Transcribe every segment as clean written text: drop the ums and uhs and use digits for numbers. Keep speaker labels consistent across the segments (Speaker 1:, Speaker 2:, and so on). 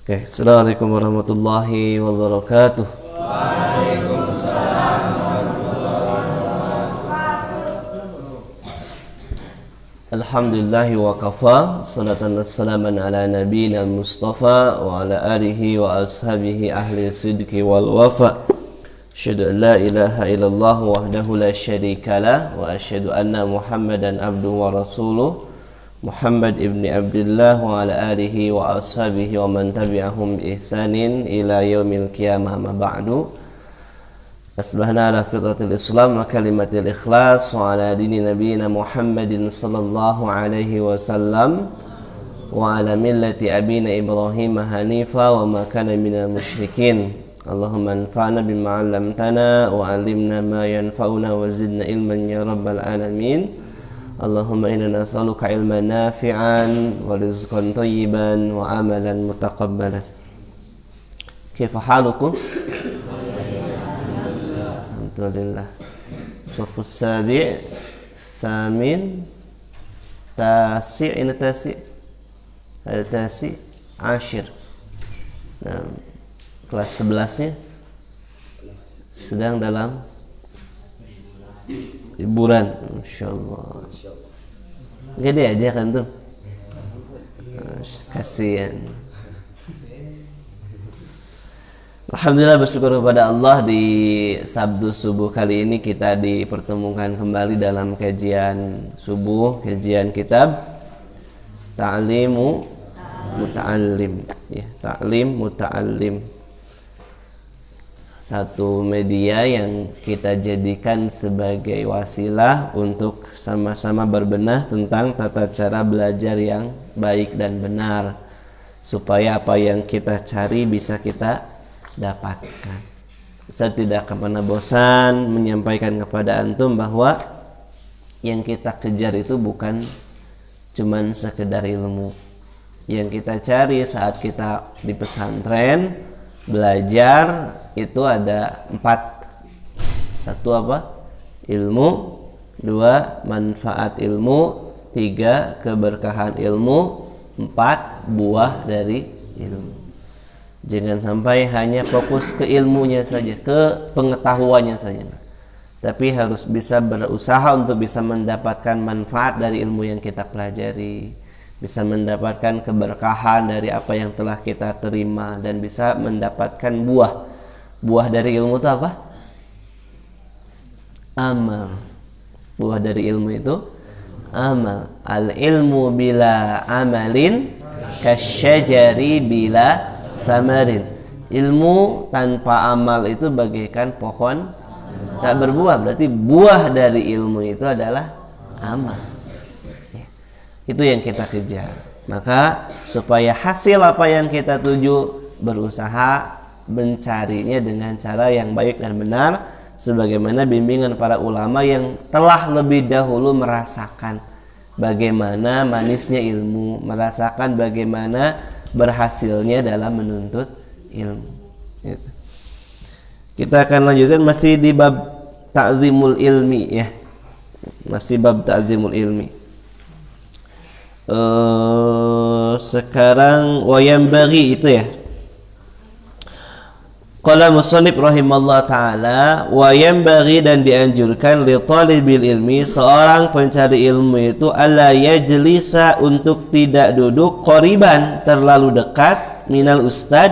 Speaker 1: Oke, Assalamualaikum warahmatullahi wabarakatuh. Alhamdulillahi wa kafa, salatan wassalaman ala nabiyina al-mustafa wa ala alihi wa ashabihi ahli sidqi wal wafa. Asyhadu an la ilaha illallah wahdahu la syarika lah wa asyhadu anna Muhammadan abduhu wa rasuluh. Muhammad ibni Abdullah wa ala alihi wa ashabihi wa man tabi'ahum bi ihsanin ila yaumil qiyamah ma ba'du. Asbahna ala fitratil Islam wa kalimatil ikhlas wa ala dini nabiyina Muhammadin sallallahu alaihi wasallam wa ala millati abina Ibrahim hanifa wa ma kana minal musyrikin. Allahumma anfa'na bima 'allamtana wa 'allimna ma yanfa'una wa zidna ilman ya rabbal alamin. Allahumma inna nas'aluka ilman nafi'an wa rizqan thayyiban wa amalan mutaqabbalan. Kaifa halukum? Alhamdulillah. Shafus sabi' thamin tasi' ini tasi' ada tasi' ashir. Nah, kelas 11-nya sedang dalam liburan, insyaallah. Gede aja kan tuh, kasihan. Alhamdulillah, bersyukur kepada Allah, di Sabtu subuh kali ini kita dipertemukan kembali dalam kajian subuh, kajian kitab Ta'limu Muta'allim, ya, Ta'lim Muta'allim. Satu media yang kita jadikan sebagai wasilah untuk sama-sama berbenah tentang tata cara belajar yang baik dan benar, supaya apa yang kita cari bisa kita dapatkan. Saya tidak akan pernah bosan menyampaikan kepada antum bahwa yang kita kejar itu bukan cuman sekedar ilmu. Yang kita cari saat kita di pesantren belajar itu ada 4. 1 apa? Ilmu. 2 manfaat ilmu. 3 keberkahan ilmu. 4 buah dari ilmu. Jangan sampai hanya fokus ke ilmunya saja, ke pengetahuannya saja, tapi harus bisa berusaha untuk bisa mendapatkan manfaat dari ilmu yang kita pelajari, bisa mendapatkan keberkahan dari apa yang telah kita terima, dan bisa mendapatkan buah dari ilmu itu apa? Amal. Buah dari ilmu itu amal. Al ilmu bila amalin kasyajari bila samarin. Ilmu tanpa amal itu bagaikan pohon tak berbuah. Berarti buah dari ilmu itu adalah amal. Itu yang kita kejar. Maka supaya hasil apa yang kita tuju, berusaha mencarinya dengan cara yang baik dan benar, sebagaimana bimbingan para ulama yang telah lebih dahulu merasakan bagaimana manisnya ilmu, merasakan bagaimana berhasilnya dalam menuntut ilmu. Kita akan lanjutkan masih di bab ta'zimul ilmi, ya. Masih bab ta'zimul ilmi. Sekarang wayam bagi itu, ya. Qala musannif rahimallahu taala, wayam bagi, dan dianjurkan li talibil ilmi, seorang pencari ilmu itu alla yajlisa, untuk tidak duduk qoriban, terlalu dekat, minal ustad,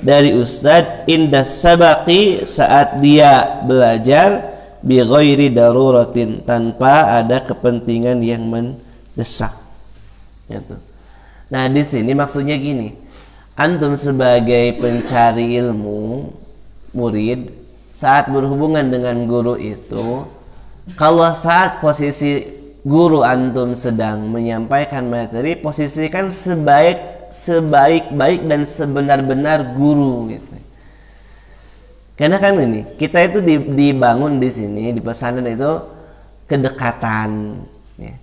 Speaker 1: dari ustad, inda sabaqi, saat dia belajar, bi ghairi daruratin, tanpa ada kepentingan yang mendesak. Gitu. Nah, di sini maksudnya gini, antum sebagai pencari ilmu, murid, saat berhubungan dengan guru itu, kalau saat posisi guru antum sedang menyampaikan materi, posisikan sebaik-baik dan sebenar-benar guru, gitu. Karena kan ini, kita itu dibangun di sini, di pesantren itu kedekatan, ya.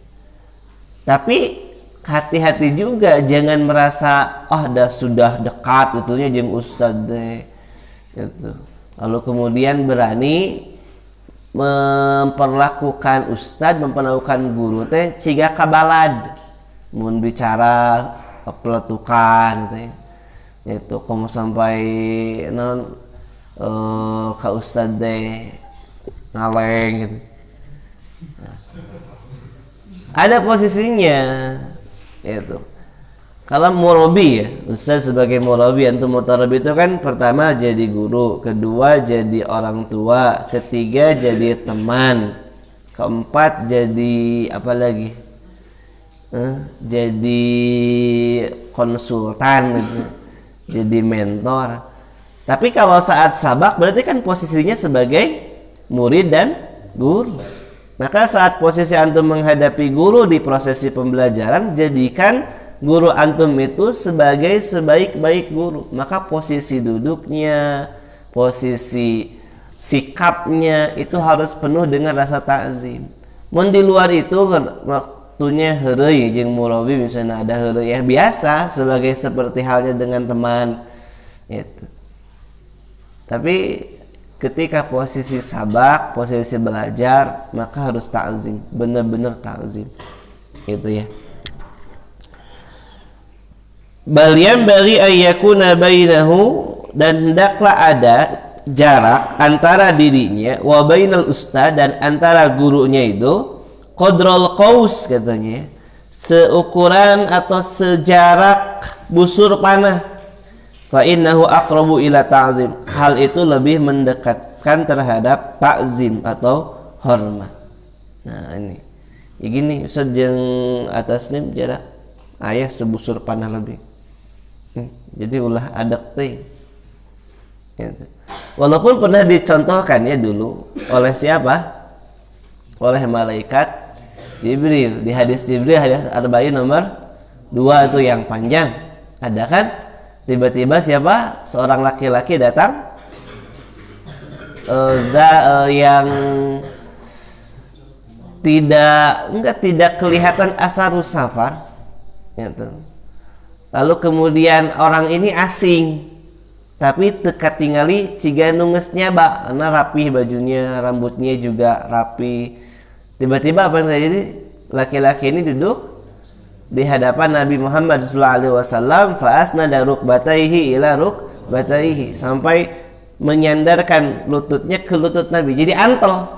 Speaker 1: Tapi hati-hati juga, jangan merasa sudah dekat itunya jeung ustad deh, gitu. Lalu kemudian berani memperlakukan ustad, memperlakukan guru teh ciga kabalad, mun bicara peletukan gitu ya. itu kamu sampai non ka ustad teh ngaleng gitu. Ada posisinya itu. Kalau murabi ya, ustaz sebagai murabi, antum mutarabi itu kan pertama jadi guru, kedua jadi orang tua, ketiga jadi teman, keempat jadi apa lagi? Jadi konsultan gitu. Jadi mentor. Tapi kalau saat sabak berarti kan posisinya sebagai murid dan guru. Maka saat posisi antum menghadapi guru di prosesi pembelajaran, jadikan guru antum itu sebagai sebaik-baik guru. Maka posisi duduknya, posisi sikapnya itu harus penuh dengan rasa ta'zim. Mun di luar itu waktunya heureuy jeung murabi misalnya ada heureuy ya biasa sebagai seperti halnya dengan teman itu. Tapi ketika posisi sabak, posisi belajar, maka harus ta'zim, benar-benar ta'zim. Gitu ya. Bal yanbaghi an yakuna bainahu, dan hendaklah ada jarak antara dirinya wa bainal ustad, dan antara gurunya itu qadrul qaus katanya, seukuran atau sejarak busur panah. Fa innahu aqrabu ila ta'zim, hal itu lebih mendekatkan terhadap ta'zim atau hormat. Nah ini ya gini Ustaz, jeung atasnya jarak ayah sebusur panah lebih. Jadi ulah adak teh gitu. Walaupun pernah dicontohkan ya dulu oleh siapa? Oleh malaikat Jibril. Di hadis Jibril, hadis Arba'in nomor 2 itu yang panjang. Ada kan? Tiba-tiba siapa? Seorang laki-laki datang yang tidak kelihatan asarus safar gitu. Lalu kemudian orang ini asing, tapi teka tingali ciga nunges nyaba, karena rapih bajunya, rambutnya juga rapi. Tiba-tiba apa yang terjadi? Laki-laki ini duduk di hadapan Nabi Muhammad SAW, fa asnada rukbataihi ila rukbataihi, sampai menyandarkan lututnya ke lutut Nabi, jadi antel.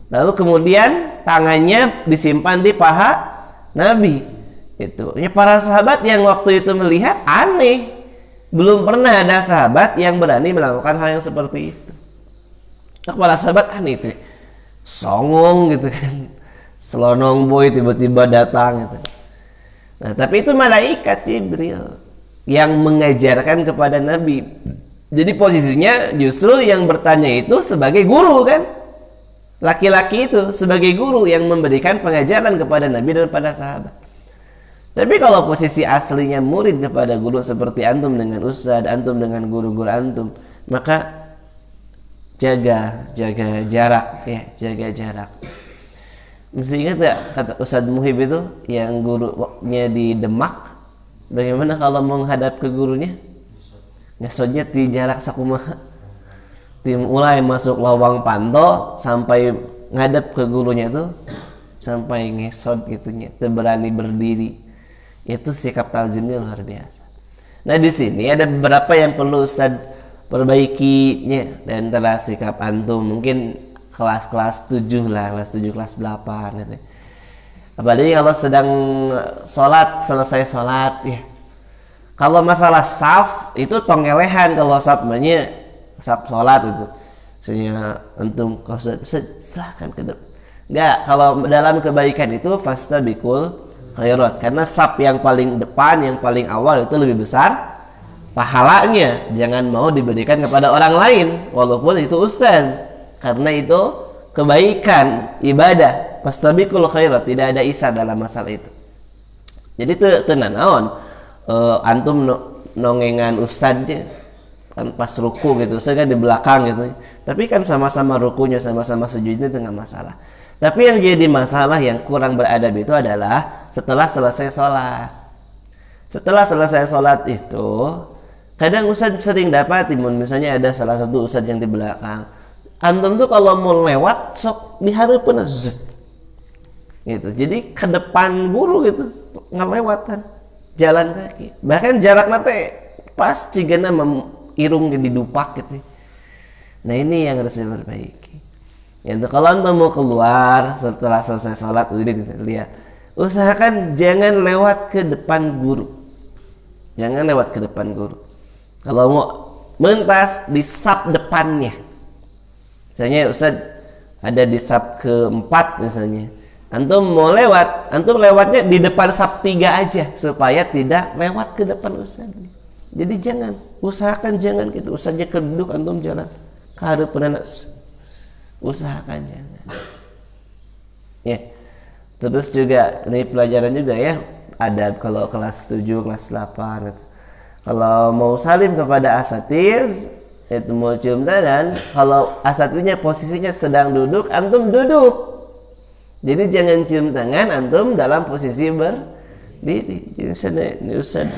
Speaker 1: Lalu kemudian tangannya disimpan di paha Nabi. Itu ya, para sahabat yang waktu itu melihat aneh, belum pernah ada sahabat yang berani melakukan hal yang seperti itu. Para sahabat aneh itu, songong gitu kan, selonong boy tiba-tiba datang gitu. Nah tapi itu malaikat Jibril yang mengajarkan kepada Nabi. Jadi posisinya justru yang bertanya itu sebagai guru kan, laki-laki itu sebagai guru yang memberikan pengajaran kepada Nabi dan pada sahabat. Tapi kalau posisi aslinya murid kepada guru seperti antum dengan ustadz, antum dengan guru-guru antum, maka jaga jarak ya, jaga jarak. Mesti ingat ya kata Ustadz Muhib itu yang gurunya di Demak, bagaimana kalau mau menghadap ke gurunya? Ngesodnya di jarak sakumaha, mulai masuk lawang panto sampai ngadap ke gurunya itu sampai ngesod gitunya, berani berdiri. Itu sikap ta'zimnya luar biasa. Nah di sini ada beberapa yang perlu Ustaz perbaikinya dan antara sikap antum mungkin kelas 7 lah, kelas 7, kelas 8 gitu. Apalagi kalau sedang sholat, selesai sholat ya. Kalau masalah saf itu tongelehan, kalau safnya saf sholat itu. Misalnya antum silahkan ke depan. Enggak, kalau dalam kebaikan itu fastabiqul khairat, karena saf yang paling depan, yang paling awal itu lebih besar pahalanya. Jangan mau diberikan kepada orang lain walaupun itu ustaz, karena itu kebaikan ibadah. Fastabiqul khairat, tidak ada isar dalam masalah itu. Jadi tenan naon antum nongengan ustaznya kan pas ruku gitu, saya kan di belakang gitu, tapi kan sama-sama rukunya, sama-sama sujudnya itu nggak masalah. Tapi yang jadi masalah, yang kurang beradab itu adalah setelah selesai sholat. Setelah selesai sholat itu, kadang ustaz sering dapat, misalnya ada salah satu ustaz yang di belakang. Antum tuh kalau mau lewat, sok dihareupeun gitu. Jadi ke depan guru gitu, ngelewatan jalan kaki. Bahkan jarak nate pasti gana irung di dupak gitu. Nah ini yang harus diperbaiki. Yaitu kalau antum mau keluar setelah selesai sholat, lihat, usahakan jangan lewat ke depan guru. Jangan lewat ke depan guru. Kalau mau mentas di saf depannya. Misalnya Ustaz ada di saf keempat misalnya. Antum mau lewat, antum lewatnya di depan saf 3 aja supaya tidak lewat ke depan Ustaz. Jadi jangan, usahakan jangan gitu. Ustaznya keduduk antum jalan ke hadapan anak. Usahakan jangan. Ya. Terus juga ini pelajaran juga ya, ada kalau kelas 7, kelas 8 gitu. Kalau mau salim kepada asatiz, itu mau cium tangan, kalau asatiznya posisinya sedang duduk, antum duduk. Jadi jangan cium tangan antum dalam posisi berdiri. Jadi ini Ustaz